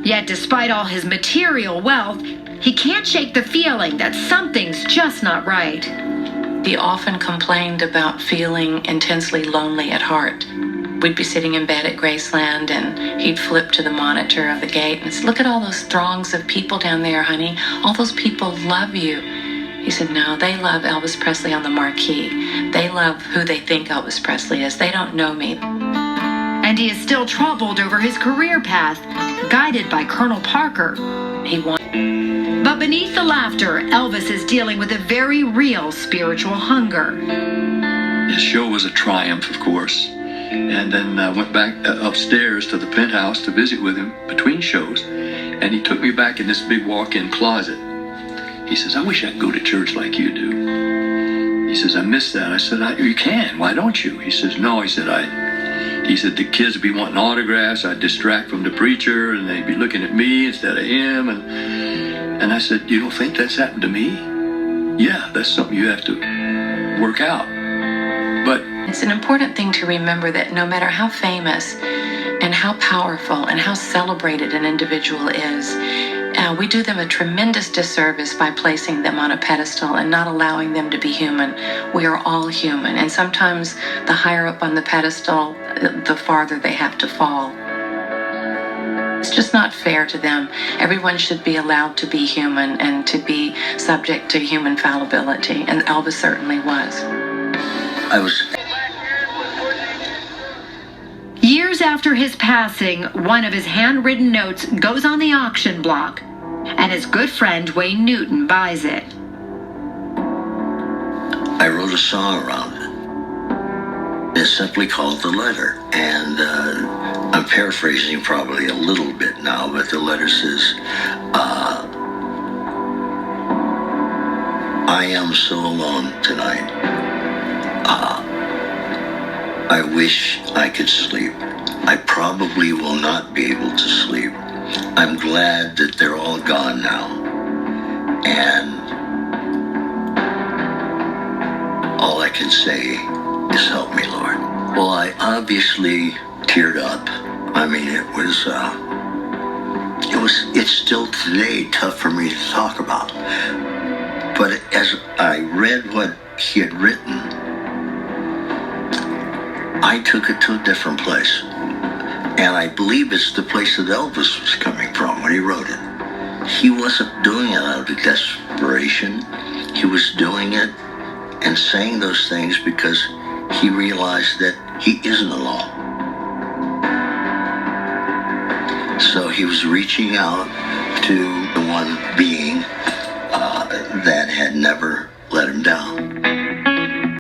Yet despite all his material wealth, he can't shake the feeling that something's just not right. He often complained about feeling intensely lonely at heart. We'd be sitting in bed at Graceland, and he'd flip to the monitor of the gate and say, "Look at all those throngs of people down there, honey. All those people love you." He said, "No, they love Elvis Presley on the marquee. They love who they think Elvis Presley is. They don't know me." And he is still troubled over his career path, guided by Colonel Parker. But beneath the laughter, Elvis is dealing with a very real spiritual hunger. His show was a triumph, of course. And then I went back upstairs to the penthouse to visit with him between shows. And he took me back in this big walk-in closet. He says, "I wish I could go to church like you do." He says, "I miss that." I said, "You can. Why don't you?" He says, "No." He said, the kids would be wanting autographs. I'd distract from the preacher, and they'd be looking at me instead of him. And I said, "You don't think that's happened to me?" "Yeah, that's something you have to work out." But it's an important thing to remember that no matter how famous and how powerful and how celebrated an individual is, we do them a tremendous disservice by placing them on a pedestal and not allowing them to be human. We are all human, and sometimes the higher up on the pedestal, the farther they have to fall. It's just not fair to them. Everyone should be allowed to be human and to be subject to human fallibility, and Elvis certainly was. Years after his passing, one of his handwritten notes goes on the auction block, and his good friend Wayne Newton buys it. I wrote a song around it. It's simply called The Letter, and I'm paraphrasing probably a little bit now, but the letter says, "I am so alone tonight. I wish I could sleep. I probably will not be able to sleep. I'm glad that they're all gone now. And all I can say is help me, Lord." Well, I obviously teared up. I mean, it's still today tough for me to talk about. But as I read what he had written, I took it to a different place. And I believe it's the place that Elvis was coming from when he wrote it. He wasn't doing it out of desperation. He was doing it and saying those things because he realized that he isn't alone. So he was reaching out to the one being that had never